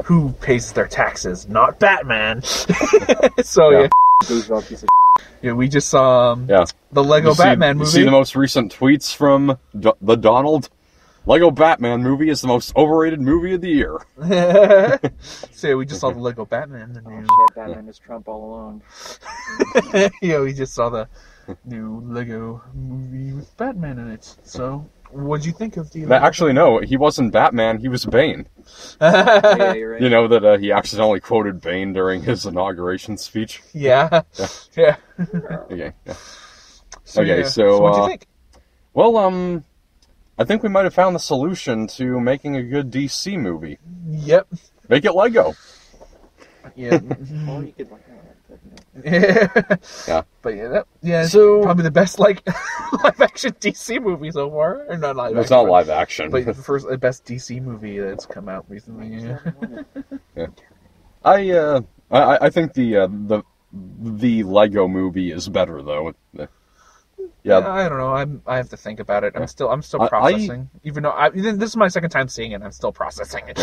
who pays their taxes? Not Batman. So yeah. Yeah, we just saw the Lego Batman movie. You see the most recent tweets from the Donald? Lego Batman movie is the most overrated movie of the year. So yeah, we just saw the Lego Batman. The new... Oh shit, Batman is Trump all along. Yeah, we just saw the new Lego movie with Batman in it. So, what'd you think of the... Actually, no, he wasn't Batman, he was Bane. Yeah, you're right. You know that he accidentally quoted Bane during his inauguration speech? Yeah. Okay, yeah. So, Okay, yeah. so what'd you think? Well, I think we might have found the solution to making a good DC movie. Yep. Make it Lego. Yeah. Or you could Yeah. But yeah, so probably the best live action DC movie so far. Or not live action. It's not live action. But the best DC movie that's come out recently. Yeah. I think the Lego movie is better though. Yeah, I don't know. I have to think about it. I'm still processing. Even though this is my second time seeing it, I'm still processing it.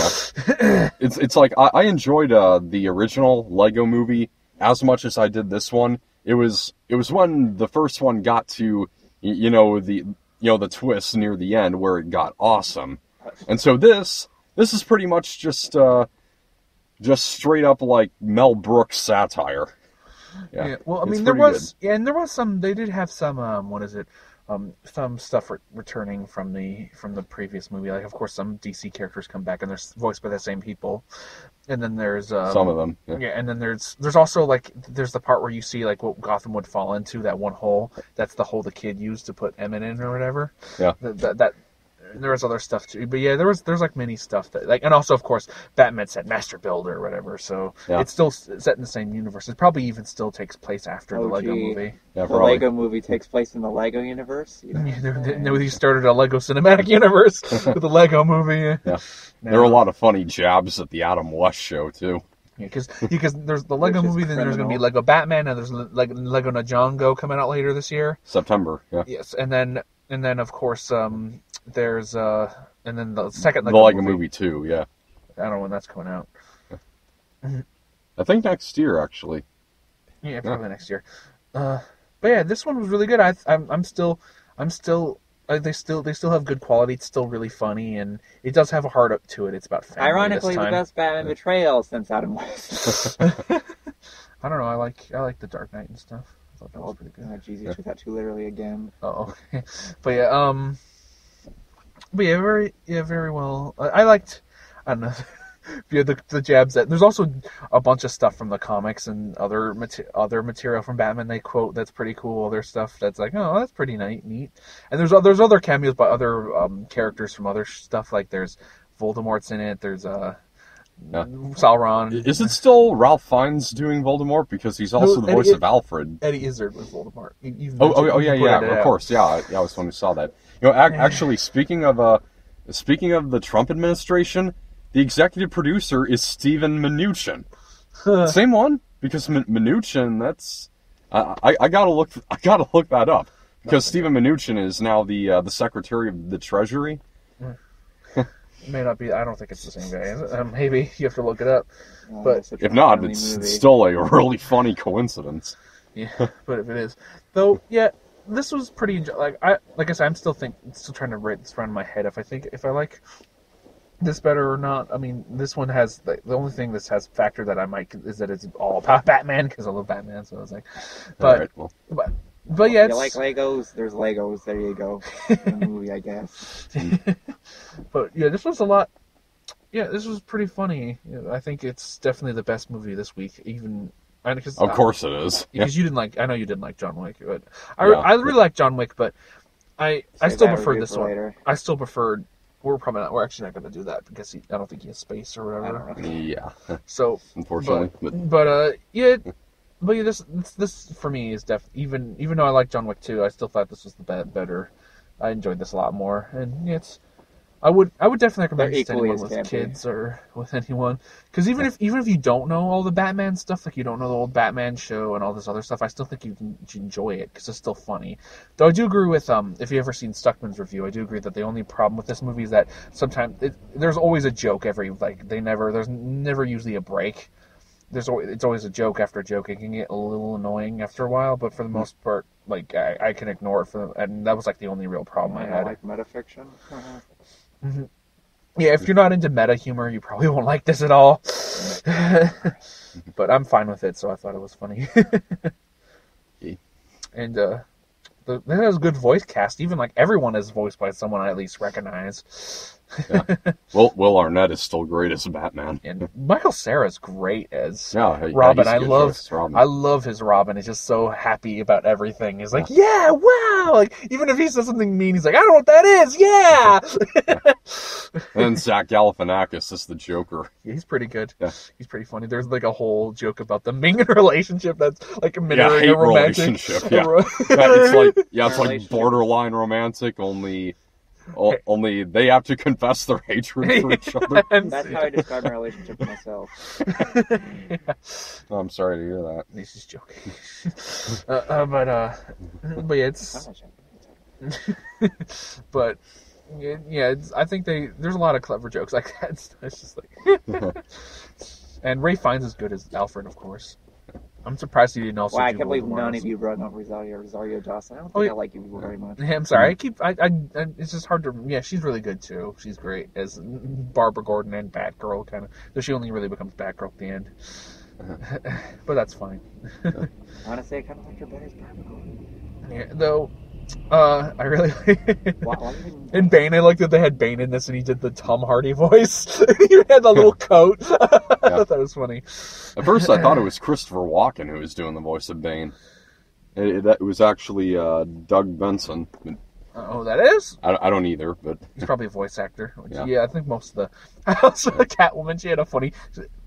Yeah. It's like I enjoyed the original Lego movie as much as I did this one. It was when the first one got to the twist near the end where it got awesome, and so this is pretty much just straight up like Mel Brooks satire. Yeah. Well, I mean, there was some. They did have some. Some stuff returning from the previous movie. Like, of course, some DC characters come back and they're voiced by the same people. And then there's some of them. Yeah. And then there's also there's the part where you see what Gotham would fall into, that one hole. That's the hole the kid used to put Emmett in or whatever. Yeah. That there was other stuff too, but yeah, there's many stuff that and also of course Batman said Master Builder or whatever, so it's still set in the same universe. It probably even still takes place after the Lego movie. Yeah, the Lego movie takes place in the Lego universe. They started a Lego cinematic universe with the Lego movie. Yeah, there were a lot of funny jabs at the Adam West show too. Yeah, because there's the Lego movie, then there's going to be Lego Batman, and there's Lego Ninjago coming out later this year. September. Yeah. Yes, and then of course there's and then the second Lego movie 2, yeah. I don't know when that's coming out. I think next year actually. Yeah, probably next year. But yeah, this one was really good. I'm still they still have good quality. It's still really funny, and it does have a heart up to it. It's about family. Ironically, the best Batman betrayal since Adam West. I don't know. I like the Dark Knight and stuff. I thought that was pretty good. Oh, jeez, you took that too literally again. Oh, okay. But yeah, very well. I liked. I don't know. Yeah, the jabs that there's also a bunch of stuff from the comics and other material from Batman they quote that's pretty cool. There's stuff that's like, oh, that's pretty neat. And there's other cameos by other characters from other stuff, like there's Voldemort's in it. There's Sauron. Is it still Ralph Fiennes doing Voldemort, because he's also the voice of Alfred? Eddie Izzard was Voldemort. Of course, yeah. I was the one who saw that. Actually, speaking of the Trump administration. The executive producer is Steven Mnuchin. Same one, because Mnuchin. That's I gotta look that up, because Steven Mnuchin is now the Secretary of the Treasury. It may not be. I don't think it's the same guy. Is it? Maybe you have to look it up. But if not, it's still a really funny coincidence. Yeah, but if it is, though, yeah, this was pretty. Like I said, I'm still trying to rate this around in my head. If I like this better or not. I mean, this one has the only thing this has factor that I might is that it's all about Batman, because I love Batman. So I was like, but yeah, you like Legos? There's Legos. There you go. In the movie, I guess. But yeah, this was a lot. Yeah, this was pretty funny. I think it's definitely the best movie this week. Even of course it is. Because you didn't like. I know you didn't like John Wick, but I really like John Wick, but I still prefer this one. Later. I still preferred. We're actually not going to do that because I don't think he has space or whatever. Yeah. So unfortunately, this for me is even though I like John Wick 2, I still thought this was the better. I enjoyed this a lot more, and it's I would definitely recommend They're it to equally anyone as with campy. kids or with anyone. Because even if you don't know all the Batman stuff, like you don't know the old Batman show and all this other stuff, I still think you can enjoy it because it's still funny. Though I do agree with if you ever seen Stuckman's review, I do agree that the only problem with this movie is that sometimes there's always a joke there's never usually a break. It's always a joke after a joke. It can get a little annoying after a while, but for the most part, like I can ignore it and that was like the only real problem I had. Like metafiction. Mm-hmm. Yeah, if you're not into meta humor, you probably won't like this at all. But I'm fine with it, so I thought it was funny. Okay. And it has a good voice cast. Even like everyone is voiced by someone I at least recognize. Yeah. Will Arnett is still great as Batman. And Michael Cera's great as Yeah, Robin. he's a good choice as Robin. I love his Robin. He's just so happy about everything. He's like, yeah, wow. Like even if he says something mean, he's like, I don't know what that is. Yeah. And then Zach Galifianakis is the Joker. He's pretty good. Yeah. He's pretty funny. There's like a whole joke about the Ming relationship that's like mirroring hate a romantic relationship. Yeah, it's like borderline romantic. Only they have to confess their hatred for each other. That's how I describe my relationship with myself. Yeah. Oh, I'm sorry to hear that. He's just joking. But yeah, it's. But yeah, I think there's a lot of clever jokes like that. It's just like, and Ray Fiennes is good as Alfred, of course. I'm surprised he didn't also. Wow, I do can't believe Voldemort none also. of you brought up Rosario Dawson. I don't think I like you people very much. Yeah, I'm sorry. It's just hard to. Yeah, she's really good too. She's great as Barbara Gordon and Batgirl, kind of. Though she only really becomes Batgirl at the end. But that's fine. Honestly, I kind of like her better as Barbara Gordon. Yeah, though. I really Why in Bane. I liked that they had Bane in this, and he did the Tom Hardy voice. He had the little coat. I thought that was funny. At first, I thought it was Christopher Walken who was doing the voice of Bane. It was actually Doug Benson. Oh, that is? I don't either, but He's probably a voice actor. Which, Yeah. yeah, I think most of the. Also, the Catwoman, she had a funny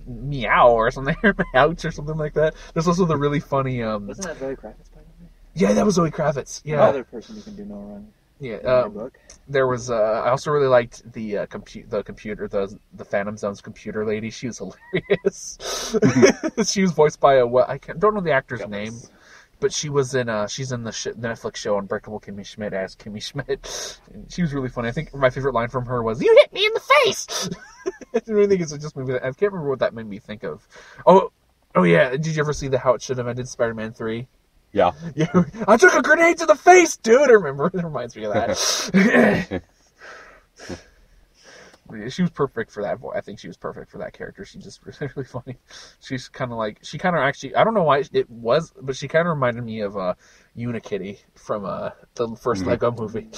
meow or something, or ouch or something like that. There's also the really funny. Wasn't that Zoe Kravitz, by the way? Yeah, that was Zoe Kravitz. Yeah, Another person who can do no wrong. yeah. In my book. There was. I also really liked the computer, the Phantom Zone's computer lady. She was hilarious. She was voiced by don't know the actor's name, but she was in. She's in the Netflix show Unbreakable Kimmy Schmidt as Kimmy Schmidt. And she was really funny. I think my favorite line from her was, "You hit me in the face." I really think it's just movie. I can't remember what that made me think of. Oh yeah. Did you ever see How It Should Have Ended Spider-Man 3? yeah. Yeah, I took a grenade to the face, dude. I remember. It reminds me of that. Yeah, she was perfect for that voice. I think she was perfect for that character. She's just really funny. She's kind of actually, I don't know why it was, but she kind of reminded me of Unikitty from the first Lego movie.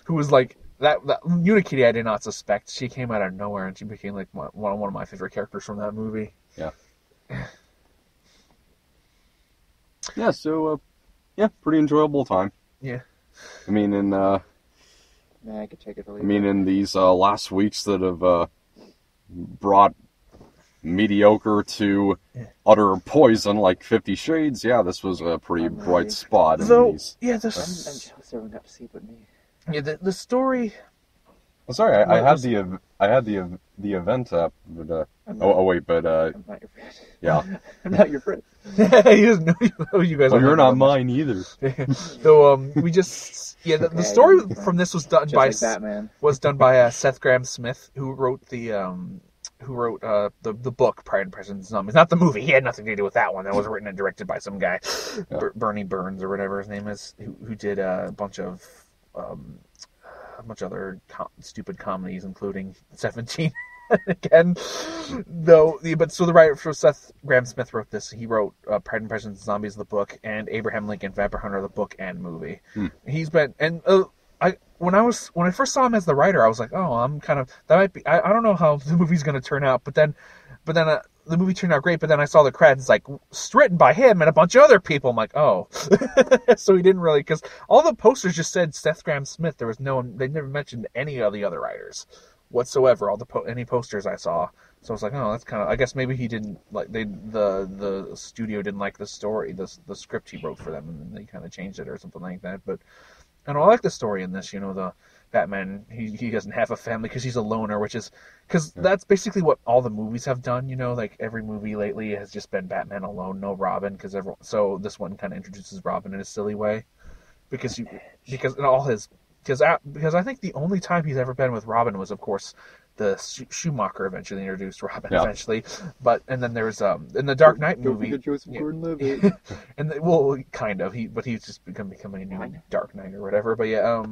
Who was like, that Unikitty I did not suspect. She came out of nowhere and she became like one of my favorite characters from that movie. Yeah. Yeah, so, pretty enjoyable time. Yeah. I mean, I could take it or leave it. in these last weeks that have brought mediocre to utter poison like 50 Shades, this was a pretty I'm bright ready. spot in So, these. yeah, I'm jealous everyone got to see it but me. the story. Oh, sorry, I Well, had the event up, but I'm not your friend. yeah. I'm not your friend. He doesn't know you guys. Well, don't you're know not him. mine either. So we just the Okay, story yeah. from this was done Just by like Batman. Seth Grahame-Smith, who wrote the book Pride and Prejudice and Zombies, not the movie. He had nothing to do with that one. That was written and directed by some guy, Bernie Burns or whatever his name is, who did a bunch of other stupid comedies, including 17. Again, though, the writer for Seth Grahame-Smith wrote this. He wrote Pride and Prejudice and Zombies, the book, and Abraham Lincoln Vampire Hunter, the book and movie. He's been when I first saw him as the writer, I was like, oh, I'm kind of that might be. I don't know how the movie's going to turn out, but then the movie turned out great. But then I saw the credits, like written by him and a bunch of other people. I'm like, oh, so he didn't really, because all the posters just said Seth Grahame-Smith. There was they never mentioned any of the other writers whatsoever. Any posters I saw. So I was like, oh, that's kind of. I guess maybe he didn't like the studio didn't like the story, the script he wrote for them, and they kind of changed it or something like that. But. And I like the story in this, the Batman, he doesn't have a family because he's a loner, which is because that's basically what all the movies have done. Like every movie lately has just been Batman alone, no Robin, because everyone. So this one kind of introduces Robin in a silly way, because in all his because I think the only time he's ever been with Robin was, of course, the Schumacher eventually introduced Robin eventually, and then there's in the Dark Knight movie. Don't forget Joseph Gordon-Levitt. And kind of he's just becoming a new Dark Knight or whatever. But yeah,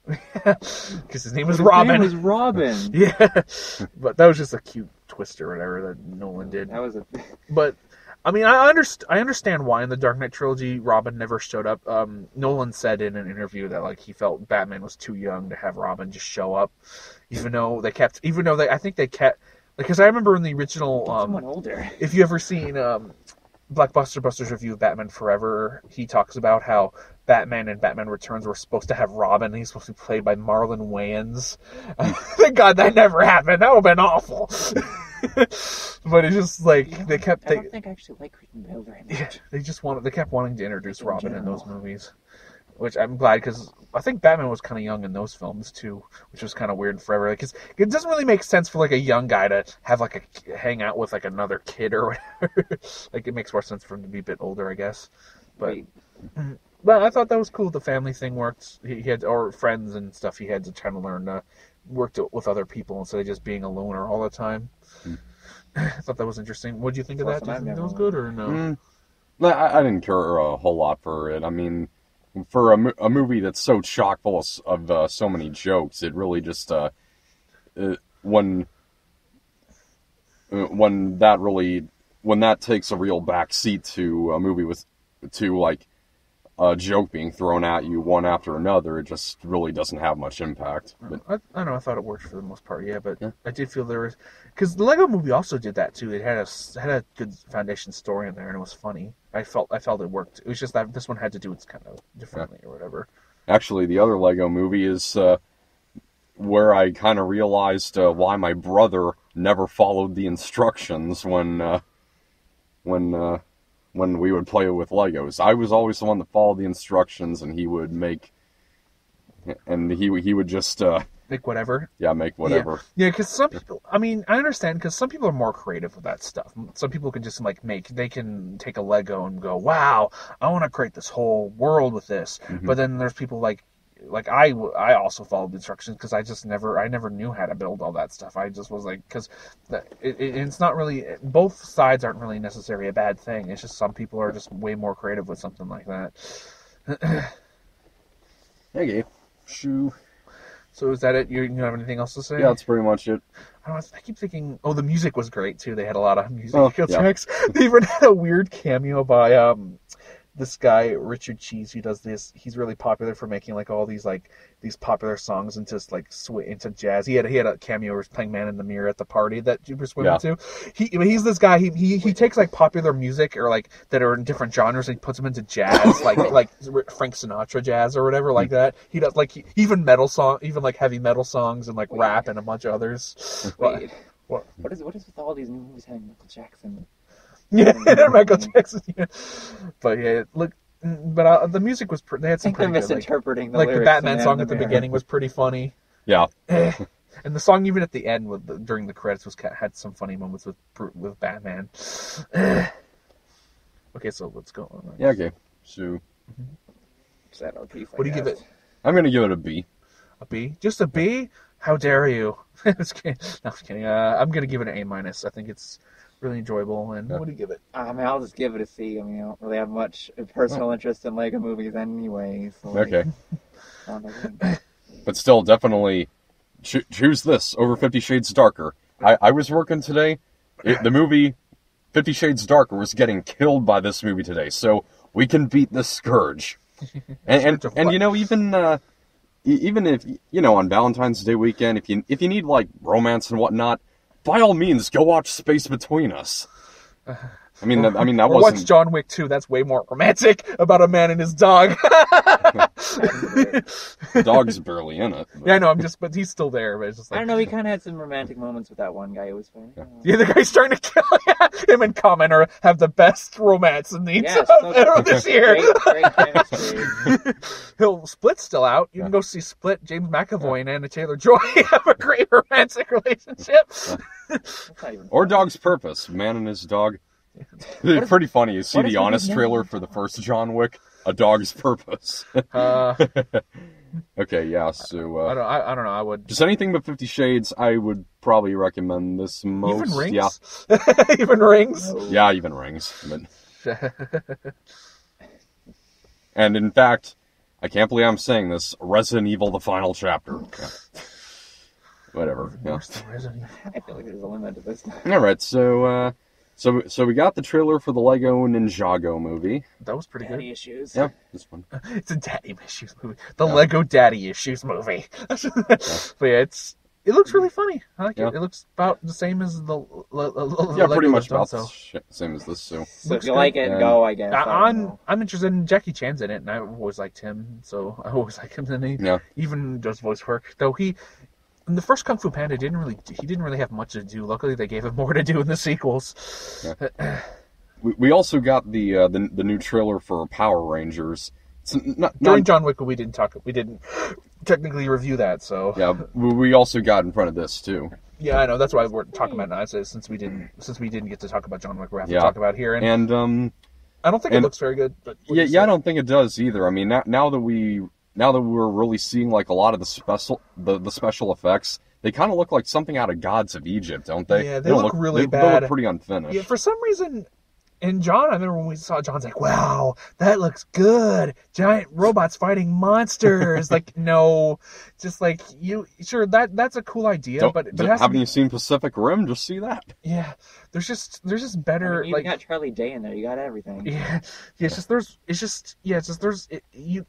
because his name was Robin. His name was Robin. Yeah, but that was just a cute twist or whatever that Nolan did. That was But I mean, I understand why in the Dark Knight trilogy Robin never showed up. Nolan said in an interview that like he felt Batman was too young to have Robin just show up, even though I think they kept, because I remember in the original someone older. If you ever seen Blockbuster Buster's review of Batman Forever, he talks about how Batman and Batman Returns were supposed to have Robin. He's supposed to be played by Marlon Wayans. Thank God that never happened. That would have been awful. But it's just like they kept. I don't think I actually like Christian Bale very much. Yeah, they kept wanting to introduce Robin in those movies, which I'm glad, because I think Batman was kind of young in those films too, which was kind of weird forever. Because it doesn't really make sense for like a young guy to have like hang out with like another kid or whatever. Like it makes more sense for him to be a bit older, I guess. But. But I thought that was cool. The family thing worked. He had, or friends and stuff. He had to try to learn to work with other people instead of just being a loner all the time. I thought that was interesting. What did you think of that? Do you think that was good or no? I didn't care a whole lot for it. I mean, for a movie that's so chock full of so many jokes, it really just when that takes a real back seat to a movie to like a joke being thrown at you one after another, it just really doesn't have much impact. But, I don't know. I thought it worked for the most part, but I did feel there was, because the Lego Movie also did that too. It had a good foundation story in there, and it was funny. I felt it worked. It was just that this one had to do it kind of differently or whatever. Actually, the other Lego Movie is where I kind of realized why my brother never followed the instructions when we would play with Legos. I was always the one that followed the instructions, and he would just make whatever. Yeah, make whatever. Yeah, because some people, I mean, I understand, because some people are more creative with that stuff. Some people can just they can take a Lego and go, wow, I want to create this whole world with this. Mm-hmm. But then there's people like I also followed the instructions, because I never knew how to build all that stuff. I just was like, because it's not really, both sides aren't really necessarily a bad thing. It's just some people are just way more creative with something like that. Okay. Shoo. So is that it? You don't have anything else to say? Yeah, that's pretty much it. I keep thinking, the music was great too. They had a lot of musical tracks. They even had a weird cameo by this guy Richard Cheese, who does this. He's really popular for making like all these popular songs into into jazz. He had a cameo where he was playing Man in the Mirror at the party that you were swimming to. He's this guy. He takes like popular music or like that are in different genres and he puts them into jazz, like Frank Sinatra jazz or whatever like that. He does even heavy metal songs and rap and a bunch of others. Wait, what is with all these new movies having Michael Jackson? Yeah, Michael Jackson. Yeah. But yeah, the music was. They had some. I think they're misinterpreting the lyrics. The Batman song at the beginning was pretty funny. Yeah. And the song even at the end during the credits had some funny moments with Batman. Okay, so let's go on. Yeah. Okay. So. Is that our beef? What do you give it? I'm gonna give it a B. A B? Just a B? How dare you? Just kidding. No, I'm kidding. I'm gonna give it an A-. I think it's really enjoyable. And what do you give it? I mean, I'll just give it a C. I mean, I don't really have much personal interest in Lego movies anyway. So okay. But still, definitely choose this over 50 Shades Darker. I was working today. The movie 50 Shades Darker was getting killed by this movie today, so we can beat the Scourge. and even if on Valentine's Day weekend, if you need romance and whatnot, by all means, go watch Space Between Us. I mean, that Or wasn't. watch John Wick 2. That's way more romantic about a man and his dog. The dog's barely in it. Yeah, I know. But he's still there. But it's just I like, don't know. He kind of had some romantic moments with that one guy. It was funny. yeah, the guy's trying to kill him and Commenter have the best romance in these Yeah, so this year. Great chemistry. Split's still out. You can go see Split. James McAvoy and Anna Taylor-Joy have a great romantic relationship. That's not even Or funny. Dog's Purpose, man and his dog. It's pretty funny. You see what is the with Honest these trailer names? for the first John Wick, A Dog's Purpose. Okay, yeah. So I don't know. I would just anything but 50 Shades, I would probably recommend this most. even Rings. Yeah, Even Rings. yeah, even Rings. But... And in fact, I can't believe I'm saying this. Resident Evil: The Final Chapter. Yeah. Whatever. Yeah. I feel like there's a limit to this. All right. So we got the trailer for the Lego Ninjago movie. That was pretty Daddy good. issues. Yeah, this one. It's a daddy issues movie. The Lego Daddy Issues movie. But yeah, it looks really funny. I like Yeah. it. It looks about the same as the Yeah, Lego pretty much done, about so. the same as this. So So Looks if you good. like it, And- go. I guess. I don't know. I'm interested in Jackie Chan's in it, and I've always liked him, so I always like him. And he yeah, even does voice work, though he. In the first Kung Fu Panda, he didn't really have much to do. Luckily, they gave him more to do in the sequels. we also got the new trailer for Power Rangers. It's not During John Wick, we didn't technically review that, so yeah. We also got in front of this too. yeah, I know that's why we're talking about it now. Since we didn't get to talk about John Wick, we have to Yeah. talk about it here. And And I don't think it and- looks very good. But what do yeah, you yeah. I say? don't think it does either. I mean, now that we're really seeing like a lot of the special effects, they kind of look like something out of Gods of Egypt, don't they? Yeah, they look really They bad. look pretty unfinished. Yeah, for some reason, and John, I remember when we saw John's like, "Wow, that looks good! Giant robots fighting monsters!" Like, no, just like sure that's a cool idea, but it has to Haven't be, you seen Pacific Rim? Just see that. yeah. There's just I better mean, you like. got Charlie Day in there. You got everything. Yeah,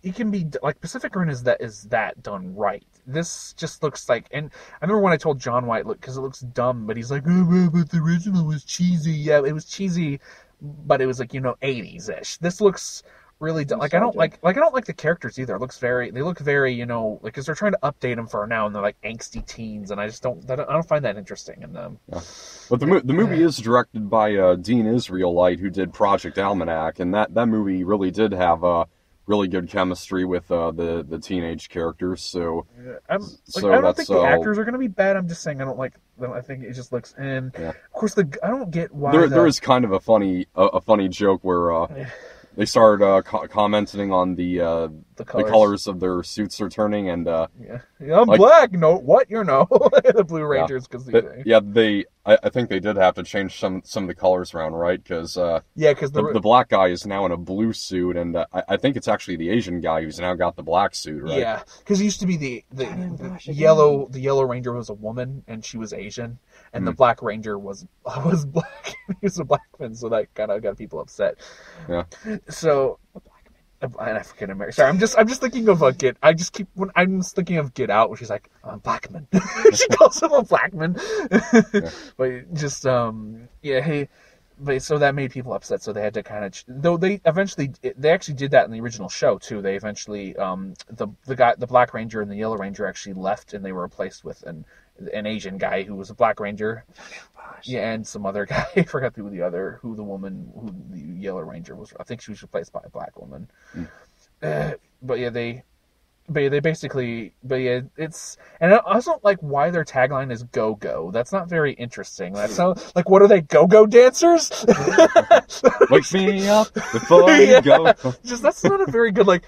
it can be like Pacific Rim is that done right. This just looks like, and I remember when I told John White, look, because it looks dumb, but he's like, oh, but the original was cheesy. Yeah, it was cheesy, but it was like 80s ish. This looks really dumb. Like I don't like the characters either. They look very like because they're trying to update them for now, and they're like angsty teens, and I don't find that interesting in them. But the movie is directed by Dean Israelite, who did Project Almanac, and that movie really did have really good chemistry with the teenage characters. So I don't think the actors are going to be bad. I'm just saying I don't like them. I think it just looks. And Yeah. of course, I don't get why there is kind of a funny joke where they started commenting on the colors of their suits are turning, and Yeah, I'm like- black. No, what? No, the Blue Rangers because I think they did have to change some of the colors around, right? Because because the black guy is now in a blue suit, and I think it's actually the Asian guy who's now got the black suit, right? yeah, because it used to be the gosh, I yellow Ranger was a woman and she was Asian, and the Black Ranger was black. He was a black man, so that kind of got people upset. Yeah. So. And African American. Sorry, I'm just thinking of Get. I'm just thinking of Get Out, where she's like, I'm Blackman. She calls him a Blackman. But just hey. But so that made people upset, so they had to kind of. Though they actually did that in the original show too. They eventually the Black Ranger and the Yellow Ranger actually left, and they were replaced with an Asian guy who was a Black Ranger. Yeah, and some other guy. I forgot who the Yellow Ranger was. I think she was replaced by a black woman. They basically. It's, and I also don't like why their tagline is "Go Go." That's not very interesting. That sounds like, what are they, go-go dancers? Wake me up before you go. Just that's not a very good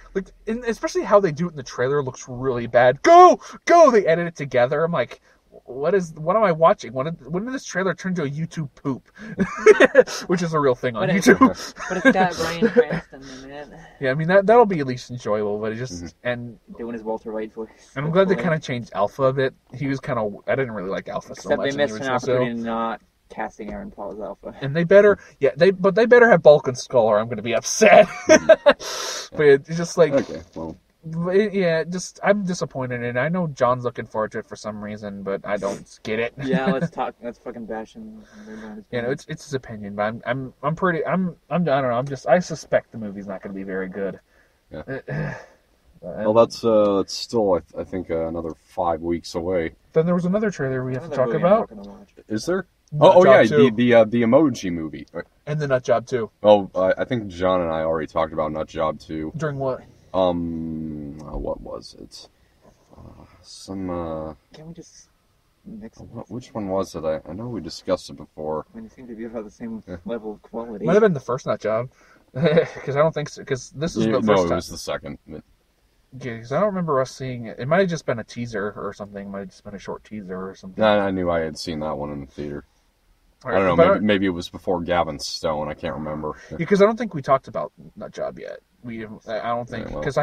and especially how they do it in the trailer looks really bad. Go. They edit it together. I'm like, what am I watching? When did this trailer turn to a YouTube poop? Which is a real thing on YouTube. But it's got Bryan Cranston in it. Yeah, I mean that'll be at least enjoyable, but it just and Doing his Walter White voice. I'm glad they kind of changed Alpha a bit. He was kind of, I didn't really like Alpha so Except much they in the missed an original show. opportunity not casting Aaron Paul as Alpha. And they better have Bulk and Skull, or I'm going to be upset. But it's just like Okay, well, just I'm disappointed in it. I know John's looking forward to it for some reason, but I don't get it. Yeah, let's fucking bash him. You know, it's his opinion, but I don't know. I suspect the movie's not going to be very good. Yeah. Well, that's still I think another 5 weeks away. Then there was another trailer we have to talk about. Is there? Nut Oh yeah, Job 2. the Emoji movie. And the Nut Job 2. Oh, I think John and I already talked about Nut Job 2. During what? What was it? Some Can we just mix it? Which one was it? I know we discussed it before. I mean, it seemed to be about the same level of quality. Might have been the first Nut Job. Because I don't think so. Because this is the first No, time. it was the second. Because I don't remember us seeing it. It might have just been a teaser or something. It might have just been a short teaser or something. I knew I had seen that one in the theater. Right, I don't know. Maybe it was before Gavin Stone. I can't remember. Because I don't think we talked about Nut Job yet. I don't think Yeah, well. because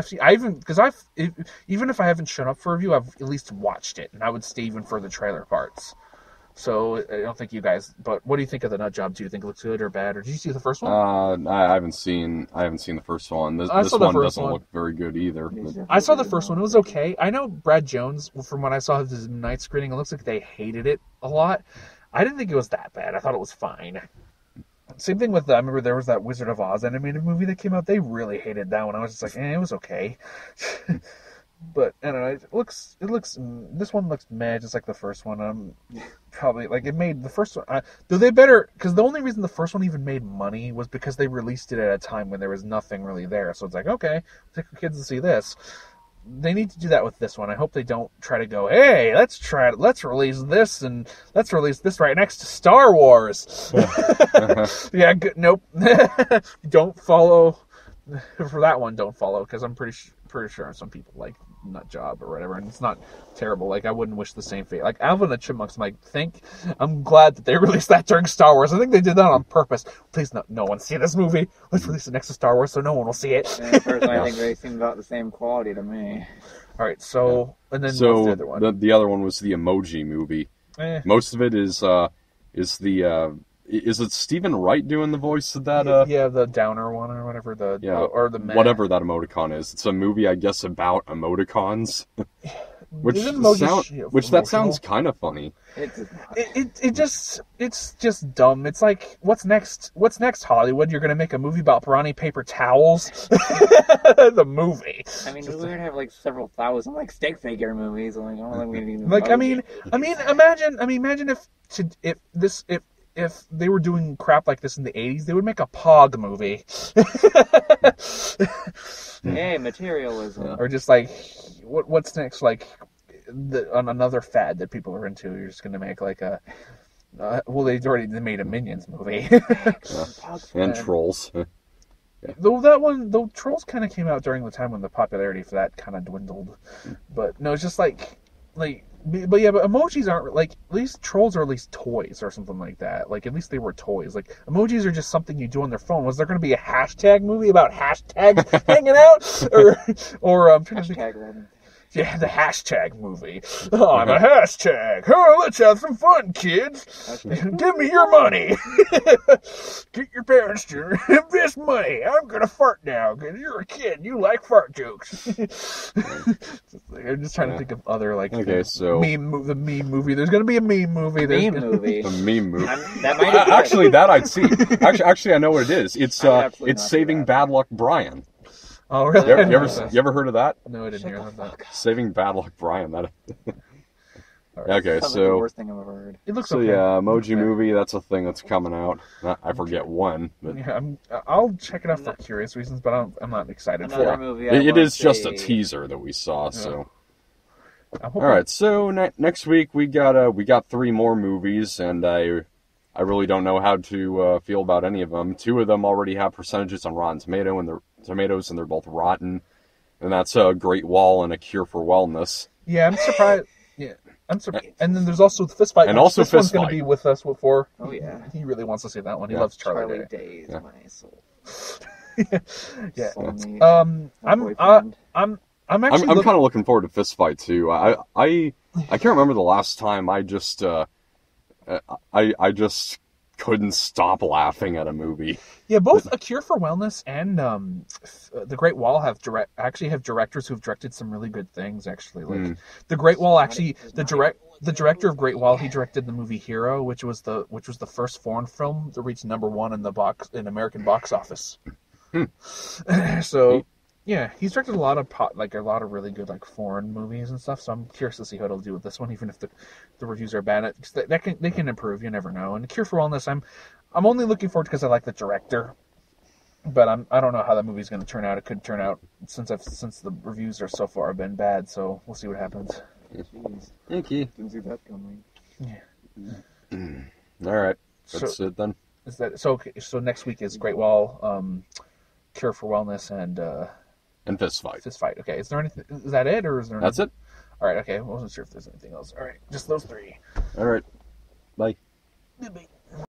even if I haven't shown up for a review, I've at least watched it, and I would stay even for the trailer parts. So I don't think you guys. But what do you think of the Nut Job? Do you think it looks good or bad? Or did you see the first one? I haven't seen the first one. This I saw the one first doesn't one. look very good either. But- I saw the first one. It was okay. I know Brad Jones, from what I saw of his night screening, it looks like they hated it a lot. I didn't think it was that bad. I thought it was fine. Same thing with I remember there was that Wizard of Oz animated movie that came out. They really hated that one. I was just like, it was okay. But I don't know. It looks. This one looks meh, just like the first one. Probably like it made the first one. Though they better, because the only reason the first one even made money was because they released it at a time when there was nothing really there. So it's like, okay, take your kids to see this. They need to do that with this one. I hope they don't try to go, hey, let's release this and let's release this right next to Star Wars. Yeah, good. Nope. Don't follow for that one. Don't follow, because I'm pretty sure some people like Nut Job or whatever, and it's not terrible. Like, I wouldn't wish the same fate. Like Alvin and the Chipmunks, I'm glad that they released that during Star Wars. I think they did that on purpose. Please, no one see this movie. Let's release it next to Star Wars so no one will see it. Personally, I think they seem about the same quality to me. All right, so and then what's So the other one? the other one was the Emoji movie. Most of it is it Stephen Wright doing the voice of that? Yeah, the downer one or whatever or the meh. whatever that emoticon is. It's a movie, I guess, about emoticons. Which Isn't emoji that sounds kind of funny. It's just dumb. It's like, what's next? What's next, Hollywood? You're gonna make a movie about brawny paper towels? The movie. I mean, we would have like several thousand like stick figure movies. Like, I don't think we need. Like, imagine if they were doing crap like this in the 80s, they would make a Pog movie. Hey, materialism. Or just like, what's next? Like, on another fad that people are into, you're just gonna make like a. They made a Minions movie. And Trolls. Though Trolls kind of came out during the time when the popularity for that kind of dwindled. But no, it's just like, but emojis aren't like, at least Trolls are at least toys or something like that. Like, at least they were toys. Like, emojis are just something you do on their phone. Was there going to be a hashtag movie about hashtags hanging out? Or I'm trying to think. Hashtag Yeah, the hashtag movie. Oh, I'm a hashtag. Oh, let's have some fun, kids. Give me your money. Get your parents to invest money. I'm going to fart now because you're a kid. You like fart jokes. I'm just trying to think of other, like, the meme movie. There's going to be a meme movie. Meme movie. A meme movie. That might be Actually, that I'd see. Actually, I know what it is. It's absolutely it's not Saving that. Bad Luck Brian. Oh, really? You ever heard of that? No, I didn't hear that. Saving Bad Luck Brian. That. Right. Okay, Sounds like the so worst thing I've ever heard. It looks so okay. yeah, Emoji movie. That's a thing that's coming out. I forget when, but Yeah, I'll check it out for curious reasons, but I'm not excited for Another it. movie. it is just a teaser that we saw. So I'm all hoping- right, so next week we got 3 more movies, and I really don't know how to feel about any of them. 2 of them already have percentages on Rotten Tomatoes, and they're both rotten. And that's a Great Wall and A Cure for Wellness. Yeah, I'm surprised. Yeah, I'm surprised. And then there's also the Fist Fight. And also this one's Fist going to Fight. be with us before. Oh yeah. He really wants to see that one. He Yeah. loves Charlie Charlie Day. Days, Yeah. my soul. Yeah. Soulmate. My I'm boyfriend. actually. I'm kind of looking forward to Fist Fight too. I can't remember the last time I just couldn't stop laughing at a movie. Yeah, both A Cure for Wellness and The Great Wall have directors who've directed some really good things. Actually, like The Great Wall. Actually, the director of Great Wall, he directed the movie Hero, which was the first foreign film to reach #1 in American box office. So, yeah, he's directed a lot of really good like foreign movies and stuff. So I'm curious to see how it'll do with this one, even if the reviews are bad. They can improve. You never know. And Cure for Wellness, I'm only looking forward because I like the director, but I don't know how that movie's going to turn out. It could turn out since the reviews are so far been bad. So we'll see what happens. Jeez. Okay. Didn't see that coming. All right. That's it then. Is that so? Okay, so next week is Great Wall, Cure for Wellness, And Fist Fight. Fist Fight. Okay. Is there anything? Is that it, or is there? That's it. All right. Okay. I wasn't sure if there's anything else. All right. Just those three. All right. Bye. Bye.